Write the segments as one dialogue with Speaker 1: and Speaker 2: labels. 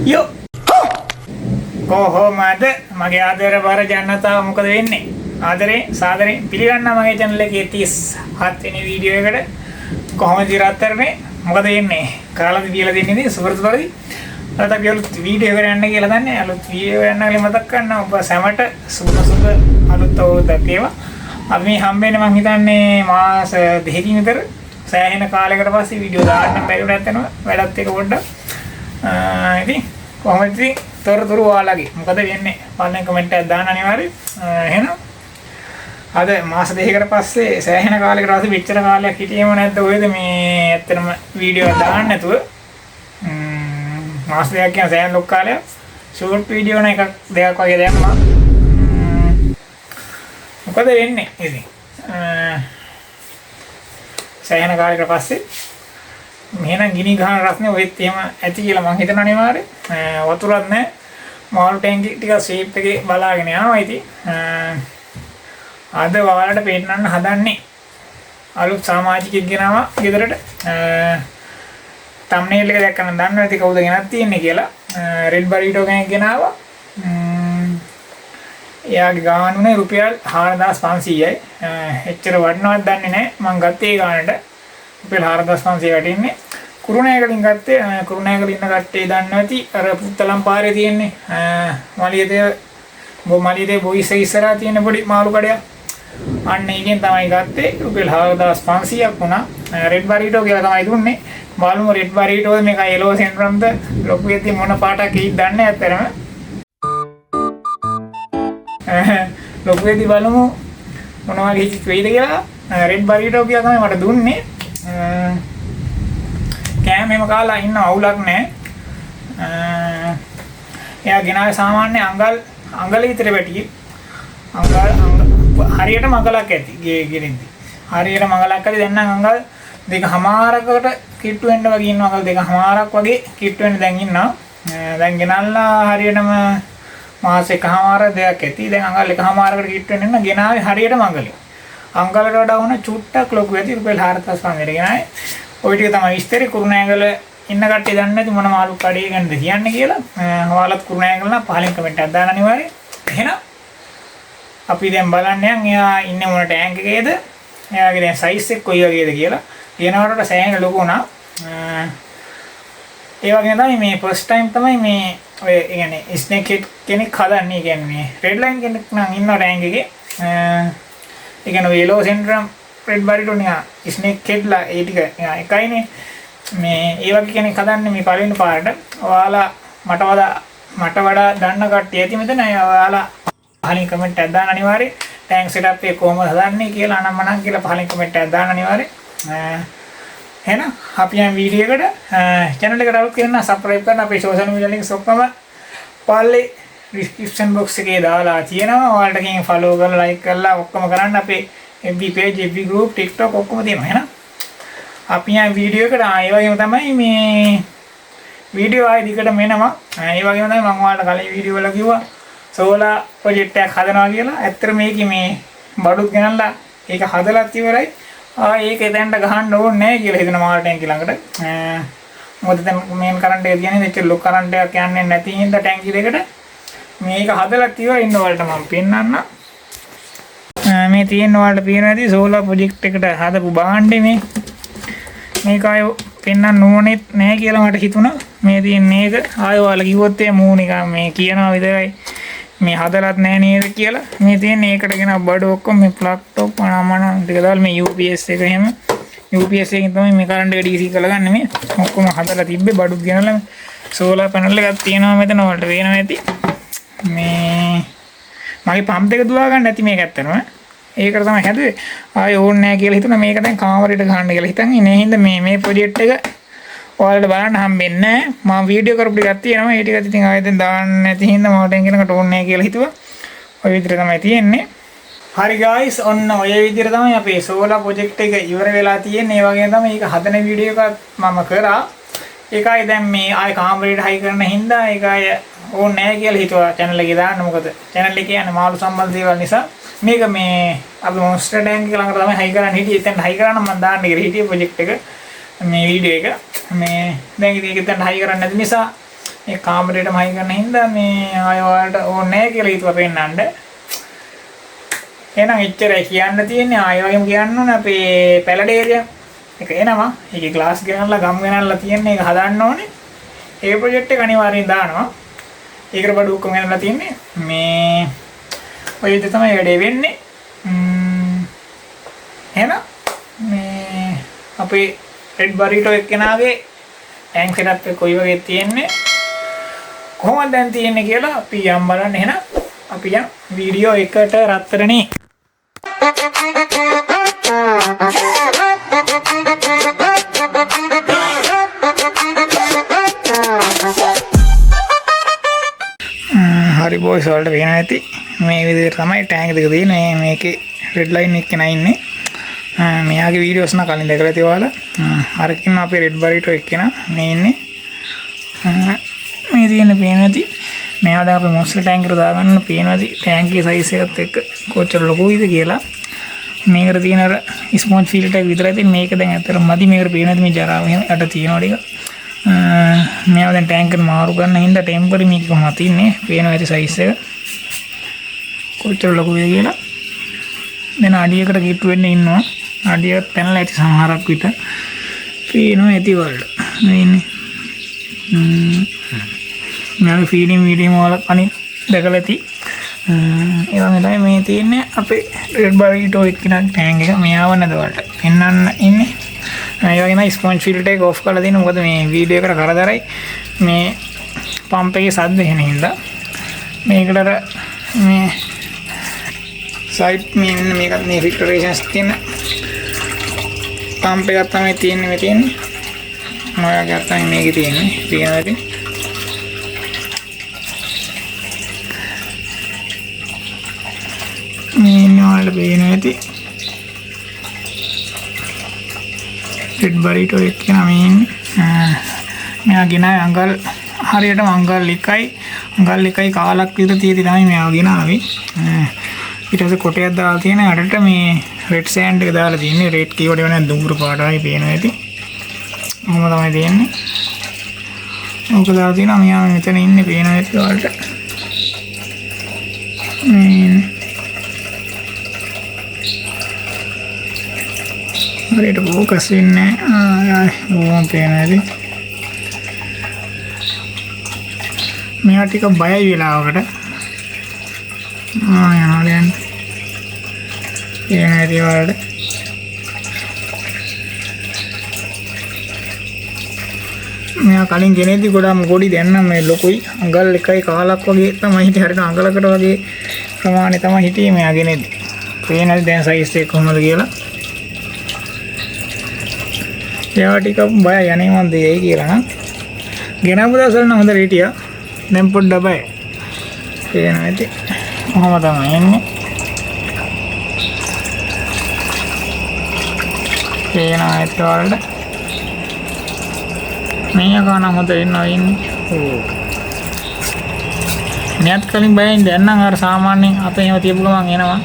Speaker 1: යෝ කොහොමද මගේ ආදර බර ජනතාව මොකද වෙන්නේ? ආදරේ සාදරේ පිළිගන්නා මගේ channel එකේ 37 වෙනි වීඩියෝ එකට. කොහොමද ඉරාත්තරනේ මොකද වෙන්නේ? කාලද කියලා දෙන්නේ නේ සුපරත් බලයි. අද අපි අලුත් වීඩියෝ එකකට යන්න කියලා දන්නේ. අලුත් වීඩියෝ යන්න කියලා මතක් කරනවා ඔබ සැමට සුබ අලුත් අවුරුද්දක් වේවා. අපි මේ හම්බෙන්නේ මං හිතන්නේ මාස දෙකකින් විතර සෑහෙන කාලයකට පස්සේ වීඩියෝ දාන්න බැරිුණා නැත්නම් වැඩත් එක පොඩ්ඩක් ඉතින් කොහොමද ඉතින් තොරතුරු ඔයාලගේ මොකද වෙන්නේ බලන්න කමෙන්ට් එකක් දාන්න අනිවාර්යයෙන්. එහෙනම් අද මාස දෙකකට පස්සේ සෑහෙන කාලයකට පස්සේ මෙච්චර කාලයක් හිටියේම නැද්ද ඔයද මේ ඇත්තටම වීඩියෝ දාන්න නැතුව මාස දෙකක් කියන සෑහෙන ලොකු කාලයක් ෂෝට් වීඩියෝ න එකක් දෙකක් වගේ දැම්මා. මොකද වෙන්නේ ඉතින් සෑහෙන කාලයකට පස්සේ මෙහෙනම් ගිනි ගහන රස්නේ ඔයත් එහෙම ඇති කියලා මං හිතන අනිවාර්යයෙන්. වතුරක් නැහැ. මාළු ටැංකි ටික ෂේප් එකේ බලාගෙන යනවා. ඉතින් අද ඔයාලට පෙන්නන්න හදන්නේ අලුත් සමාජිකයෙක් ගෙනාවා ගෙදරට. thumbnail එක දැක්කම දන්නවා ඇති කවුද ගෙනත් තියෙන්නේ කියලා. රෙඩ් බරිටෝ කෙනෙක් ගෙනාවා. එයාගේ ගානුනේ රුපියල් 4500යි. එච්චර වටිනවද දන්නේ නැහැ. මං ගත්තේ ගානට රුපියල් 4500 වටින්නේ. කුරුණෑගලින් ගත්තේ. කුරුණෑගල ඉන්න කට්ටිය දන්නේ නැති අර පුත්තලම් පාරේ තියෙන්නේ මලියදේ බොයිස් එක ඉස්සරහා තියෙන පොඩි මාළු කඩයක්. අන්න ඒකෙන් තමයි ගත්තේ. රුපියල් 4500ක් වුණා. රෙඩ් බරිටෝ කියලා තමයි දුන්නේ. බලමු රෙඩ් බරිටෝද මේක yellow syndromeද ලොකු එකේ මොන පාටක් කීයක් දන්නේ නැත්තරම. ලොකු එකේ බලමු මොනවා වගේ වෙයිද කියලා. රෙඩ් බරිටෝ කියලා තමයි මට දුන්නේ. කෑම එහෙම කාලා ඉන්න අවුලක් නැහැ. එයා ගෙනාවේ සාමාන්‍ය අඟල විතර වැටියේ. හරියට මඟලක් ඇති ගෙනින්දි. හරියට මඟලක් ඇති දැන් නම් අඟල් දෙකමාරකට කිට්ටු වෙන්න වගේ ඉන්නවා. අඟල් දෙකමාරක් වගේ කිට්ටු වෙන්න දැන් ඉන්නවා. දැන් ගෙනල්ලා හරියටම මාස එකමාර දෙයක් ඇති. දැන් අඟල් එකමාරකට කිට්ටු වෙන්න ඉන්න ගෙනාවේ හරියට මඟලේ. අඟලට වඩා වුණ චුට්ටක් ලොකු ඇති රුපියල් 4500 ගෙනාවේ. ඔය ටික තමයි විස්තරේ. කුරුණෑගල ඉන්න කට්ටිය දන්නේ නැති මොන මාළු කඩේ ගැනද කියන්නේ කියලා. ඔයාලත් කුරුණෑගල නම් පහලින් කමෙන්ට් එකක් දාන්න අනිවාර්යයෙන්. එහෙනම් අපි දැන් බලන්න යන් එයා ඉන්නේ මොන ටැංක් එකේද? එයාගේ දැන් සයිස් එක කොයි වගේද කියලා. කියනකොට සෑහෙන ලොකු වුණා. ඒ වගේම තමයි මේ ෆස්ට් ටයිම් තමයි මේ ඔය කියන්නේ ස්නේක් හෙඩ් කෙනෙක් හදන්නේ. කියන්නේ රෙඩ් ලයින් කෙනෙක් නම් ඉන්න ටැංක් එකේ. ඒ කියන්නේ yellow syndrome රෙඩ් බරිටෝ නිකන් ස්නේක් හෙඩ්ලා ඒ ටික එකයිනේ. මේ ඒ වගේ කෙනෙක් හදන්නේ මේ පළවෙනි පාරට. ඔයාලා මට වඩා දන්න කට්ටිය ඇති මෙතන. ඔයාලා පහලින් කමෙන්ට් එකක් දාන්න අනිවාර්යයෙන්. ටැංක් සෙටප් එක කොහොමද හදන්නේ කියලා අනම්මනම් කියලා පහලින් කමෙන්ට් එකක් දාන්න අනිවාර්යයෙන්. එහෙනම් අපි යන වීඩියෝ එකට channel එකට අලුත් කෙනා subscribe කරන්න. අපේ social media links ඔක්කොම පල්ලේ description box එකේ දාලා තියෙනවා. ඔයාලට කෙනෙක් follow කරලා like කරලා ඔක්කොම කරන්න. අපේ FB page, FB group, TikTok ඔක්කොම තියෙනවා. එහෙනම් අපි යන වීඩියෝ එකට ඒ වගේම තමයි මේ වීඩියෝ ආයෙ දිගටම එනවා. ඒ වගේම තමයි මම ඔයාලට කලින් වීඩියෝ වල කිව්වා සෝලා ප්‍රොජෙක්ට් එකක් හදනවා කියලා. ඇත්තට මේකේ මේ බඩුත් ගෙනල්ලා ඒක හදලත් ඉවරයි. ඒක එතෙන්ට ගහන්න ඕනේ නැහැ කියලා හිතන මාල් ටැංකිය ළඟට. මොකද දැන් මේන් කරන්ට් එක කියන්නේ මෙච්චර ලොකු කරන්ට් එකක් යන්නේ නැති හින්දා ටැංකිය දෙකට මේක හදලත් ඉවරයි. ඉන්න වලට මම පෙන්නන්න. මේ තියෙන වලට පේන ඇති සෝලා ප්‍රොජෙක්ට් එකට හදපු භාණ්ඩේ මේක ආයෙ පෙන්නන්න ඕනෙත් නැහැ කියලා මට හිතුණා. මේ තියෙන මේක ආයෙ ඔයාලා කිව්වොත් ඒ මූ නිකන් මේ කියනවා විතරයි. මේ හදලත් නැහැ නේද කියලා. මේ තියෙන ඒකට ගෙන බඩ ඔක්කොම මේ ප්ලග් ටොප් මන ටික දාලා මේ UPS එක එහෙම UPS එකකින් තමයි මේ කරන්ට් එක DC කරගන්නේ. මේ ඔක්කොම හදලා තිබ්බේ බඩුත් ගෙනලා සෝලාර් පැනල් එකක් තියෙනවා මෙතන වලට වෙනවා ඇති. මේ මගේ පම්ප් දෙක දුවා ගන්න නැති මේක ඇත්තනම. ඒකට තමයි හැදුවේ. ආයෙ ඕනේ නැහැ කියලා හිතුණා. මේක දැන් කාමරේට ගහන්න කියලා හිතන් ඉන්නේ. හින්දා මේ ප්‍රොජෙක්ට් එක ඔයාලට බලන්න හම්බෙන්නේ නැහැ. මම වීඩියෝ කරපු ටිකක් තියෙනවා. ඒ ටිකත් ඉතින් ආයෙත් දාන්න නැති හින්දා මම ටෙන් කෙනකට ඕනේ නැහැ කියලා හිතුවා. ඔය විදිහට තමයි තියෙන්නේ. හරි guys, ඔන්න ඔය විදිහට තමයි අපේ සෝලා ප්‍රොජෙක්ට් එක ඉවර වෙලා තියෙන්නේ. ඒ වගේම තමයි ඒක හදන වීඩියෝ එකක් මම කරා. ඒකයි දැන් මේ ආයෙ කාමරේට හයි කරන හින්දා ඒක ආයෙ ඕනේ නැහැ කියලා හිතුවා channel එකේ දාන්න. මොකද channel එකේ යන්නේ මාළු සම්බන්ධ දේවල් නිසා. මේක මේ අපි මොන්ස්ටර් ටැංක් එක ළඟට තමයි හයි කරන්න හිටියේ. එතෙන් හයි කරන්න මම දාන්න කියලා හිටියේ ප්‍රොජෙක්ට් එක මේ වීඩියෝ එක. මේ දැන් ඉතින් ඒක එතන හයි කරන්න නැති නිසා මේ කාමරේටම හයි කරන හින්දා මේ ආය ඔයාලට ඕනේ නැහැ කියලා හිතුවා පෙන්නන්න. එහෙනම් එච්චරයි කියන්න තියෙන්නේ. ආය වගේම කියන්න ඕනේ අපේ පැලඩ ඒරියා එක එනවා. ඒකේ ග්ලාස් ගෙනල්ලා ගම් ගෙනල්ලා තියෙන්නේ ඒක හදන්න ඕනේ. ඒ ප්‍රොජෙක්ට් එක අනිවාර්යෙන් දානවා. ඒකට බඩු ඔක්කොම ගෙනල්ලා තියෙන්නේ. මේ ඔය විදිහට තමයි වැඩේ වෙන්නේ. එහෙනම් මේ අපේ රෙඩ් බරිටෝ එක්කෙනාගේ ටැන්ක් සෙටප් එක කොයි වගේ තියෙන්නේ කොහොමද දැන් තියෙන්නේ කියලා අපි යම් බලන්න. එහෙනම් අපි යම් වීඩියෝ එකට රත්තරනේ. හරි බොයිස් වලට වෙන ඇති මේ විදිහට තමයි ටැන්ක් දෙක තියෙන්නේ. මේකේ රෙඩ් ලයින් එක කෙනා ඉන්නේ. මෙයාගේ වීඩියෝස් නම් කලින් දැකලා තියවලා. අරකින්න අපේ රෙඩ් බරිටෝ එක්කෙනා මේ ඉන්නේ. මේ තියෙන පේනවාදී මෙයා දැන් අපේ මොස්ලි ටැන්ක් එකට දාගන්න පේනවාදී ටැන්කේ සයිස් එකත් එක්ක කොච්චර ලොකුයිද කියලා. මේකට තියෙන අර ස්පොන්ජ් ෆිල්ටර් එක විතරයි තියෙන්නේ. මේක දැන් ඇත්තටම මදි. මේකට පේනවාදී මේ ජරාව එහෙම යට තියෙනවා ටික. මෙයා දැන් ටැන්ක් එක මාරු කරන හින්දා ටෙම්පරරි මේක කොහොමද තින්නේ පේනවා ඇති සයිස් එක කොච්චර ලොකුද කියලා. දැන් අඩියකට කිට්ටු වෙන්න ඉන්නවා. අඩිය පැනලා ඇති සමහරක් විතර පේනවා ඇති වලට. මේ ඉන්නේ. මම ෆීඩින් වීඩියෝ වල අනිත් දැකලා ඇති. ඒ වගේ තමයි මේ තියෙන්නේ අපේ රෙඩ් බරිටෝ එක්කින ටැන්ක් එක. මෙයාව නේද වලට පෙන්වන්න ඉන්නේ. ඒ වගේ නයි ස්පොන්ජ් ෆිල්ටර් එක ඔෆ් කරලා දෙන්න. මොකද මේ වීඩියෝ එකට කරදරයි මේ පම්ප් එකේ සද්ද එන හින්දා. මේකට අර මේ සයිඩ් මේකත් මේ ෆිල්ටරේෂන්ස් තියෙන පම්ප් එකක් තමයි තියෙන්නේ මේ තියෙන්නේ. මොයාගේ තමයි මේකේ තියෙන්නේ. තියෙනවා ඉතින්. මේ නෝල්ල බේන ඇති. රෙඩ් බරිටෝ එක්කන මෙයා ගෙනාවේ අඟල් හරියටම අඟල් 1යි අඟල් 1යි කාලක් විතර තියෙදි තමයි මෙයා ගෙනාවේ. ඊට පස්සේ කොටයක් දාලා තියෙන අඩට මේ රෙඩ් සෑන්ඩ් එක දාලා තියෙන්නේ. රෙඩ් කීවට වෙන දුඹුරු පාටයි පේනවා ඇති. මොකම තමයි තියෙන්නේ. ඕක දාලා තියෙනවා. මෙයා මෙතන ඉන්නේ පේනවා ඇති ඔයාලට. හරියට ફોකස් වෙන්නේ නැහැ. ඕම් පේනවා ඇති. මෙයා ටික බයයි වෙලාවකට. යාලයන් පේනවා ඇති ඔයාලට. මෙයා කලින් ගෙනෙද්දි ගොඩාක් පොඩි දැන් නම් මේ ලොකුයි අඟල් 1යි කාලක් වගේ තමයි හිටියේ. හරියට අඟලකට වගේ ප්‍රමාණය තමයි හිටියේ මෙයා ගෙනෙද්දි. පේනද දැන් සයිස් එක කොහමද කියලා. එයා ටික බයයි යන්නේ මන් දෙයි කියලා නම්. ගෙනාපු දවසල නම් හොඳට හිටියා. දැන් පොඩ්ඩක් බයයි. පේනවා ඇති. කොහොම තමයි එන්නේ. පේනවා ඇති වලට. මේ ගාන හොඳ ඉන්නවා ඉන්නේ. මෙයත් කලින් බයෙන් දැන් නම් අර සාමාන්‍යයෙන් අපේ එහෙම තියපු ගමන් එනවා.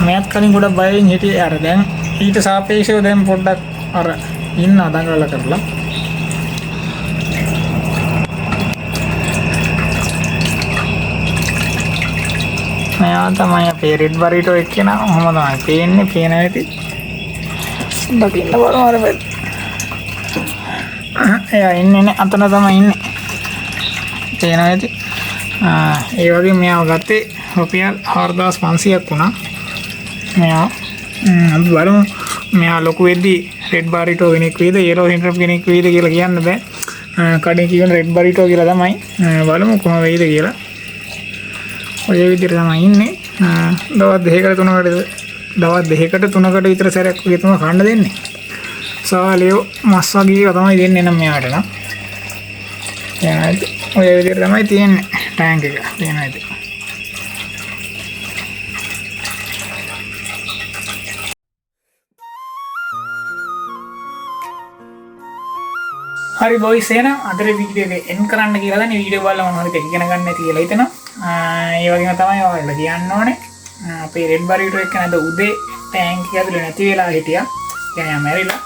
Speaker 1: මෙයත් කලින් ගොඩක් බයෙන් හිටියේ. අර දැන් ඊට සාපේක්ෂව දැන් පොඩ්ඩක් අර ඉන්න දඟලලා කරලා. මෙයා තමයි අපේ රෙඩ් බරිටෝ එක්කෙනා. ඔහොම තමයි පේන්නේ. පේනවා ඇති. දකින්න බලමු අර වෙල්. එයා ඉන්නේ අතන තමයි ඉන්නේ. පේනවා ඇති. ඒ වගේ මෙයාව ගත්තේ රුපියල් 4500ක් වුණා. මෙයා අපි බලමු මෙයා ලොකු වෙද්දී රෙඩ් බරිටෝ කෙනෙක් වේද යෙලෝ සෙන්ටර් කෙනෙක් වේද කියලා කියන්න බෑ. කඩේ කියන රෙඩ් බරිටෝ කියලා තමයි. බලමු කොහොම වෙයිද කියලා. ඔය විදිහට තමයි ඉන්නේ. දවස් දෙකකට තුනකට විතර සැරයක් වගේ තමයි කන්න දෙන්නේ. සාලිය මස් වගේ තමයි දෙන්නේ නම් මෙයාට නම්. එහෙනම් ඔය විදිහට තමයි තියෙන්නේ ටැන්ක් එක. තියෙනවා ඉතින්. හරි බොයිස් එහෙනම් අද වීඩියෝ එක එන් කරන්න කියලා දැන් වීඩියෝ බලලා මොනවද ඉගෙන ගන්න නැති කියලා හිතනවා. ඒ වගේම තමයි ඔයාලට කියන්න ඕනේ. අපේ රෙඩ් බරිටෝ එක නේද උදේ ටැන්ක් එක ඇතුලේ නැති වෙලා හිටියා. කියන්නේ මැරිලා.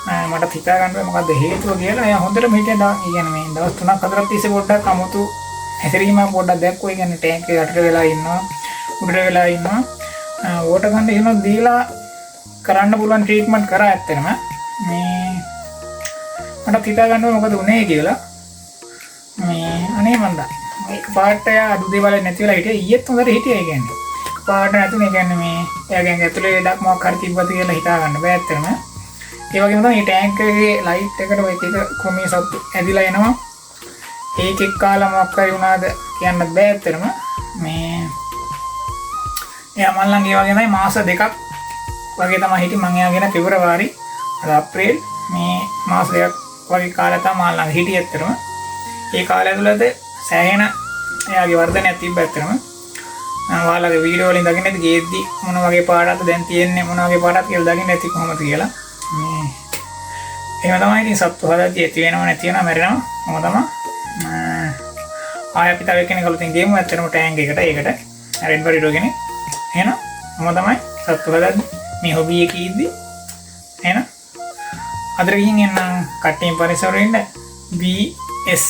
Speaker 1: මට හිතා ගන්න බෑ මොකද්ද හේතුව කියලා. එයා හොඳටම හිටියා. ඒ කියන්නේ මේ දවස් 3ක් 4ක් තිස්සේ පොඩ්ඩක් අමුතු හැසිරීමක් පොඩ්ඩක් දැක්කුවා. ඒ කියන්නේ ටැංක් එක යටට වෙලා ඉන්නවා, උඩට වෙලා ඉන්නවා. වෝටර් ගන්න එහෙම දීලා කරන්න පුළුවන් ට්‍රීට්මන්ට් කරා ඇත්තටම. මේ මට හිතා ගන්න බෑ මොකද උනේ කියලා. මේ අනේ මන්දා මේක පාට එයා අඩු දේවල් නැති වෙලා හිටියා. ඊයේත් හොඳට හිටියා. ඒ කියන්නේ පාට නැතුනේ. ඒ කියන්නේ මේ එයාගෙන් ඇතුලේ ලෙඩක් මොකක් හරි තිබ්බද කියලා හිතා ගන්න බෑ ඇත්තටම. ඒ වගේම තමයි මේ ටැංක් එකේ ලයිට් එකට ඔය එක ක්‍රමී සත්තු ඇදිලා එනවා. ඒකෙක් කාලා මොකක් හරි වුණාද කියන්න බෑ ඇත්තටම. මේ එයා මල්ලන් ඒ වගේ තමයි මාස 2ක් වගේ තමයි හිටියේ. මං එයාගෙන පෙබරවාරි අද අප්‍රේල් මේ මාස 2ක් වගේ කාලය තමයි මල්ලන් හිටියේ ඇත්තටම. ඒ කාලය ඇතුළත සෑහෙන එයාගේ වර්ධනයක් තිබ්බ ඇත්තටම. ඔයාලගේ වීඩියෝ වලින් දකින්න ඇති ගේද්දි මොන වගේ පාටක්ද දැන් තියෙන්නේ මොන වගේ පාටක්ද කියලා දකින්න ඇති කොහොමද කියලා. මේ එහෙම තමයි ඉතින් සත්තු හදද්දී ඇති වෙනව නැති වෙනව මැරෙනවා. මොකද තමයි ආය අපි තව කෙනෙක් අලුතින් ගේමු ඇත්තටම ටැංක් එකට. ඒකට රෙඩ් බරිඩෝ කෙනෙක්. එහෙනම් මොකද තමයි සත්තු හදද්දී මේ හොබි එකේ ඉද්දි එහෙනම් අදට ගිහින් එන්නම් කට්ටියන් පරිසරෙ ඉන්න BS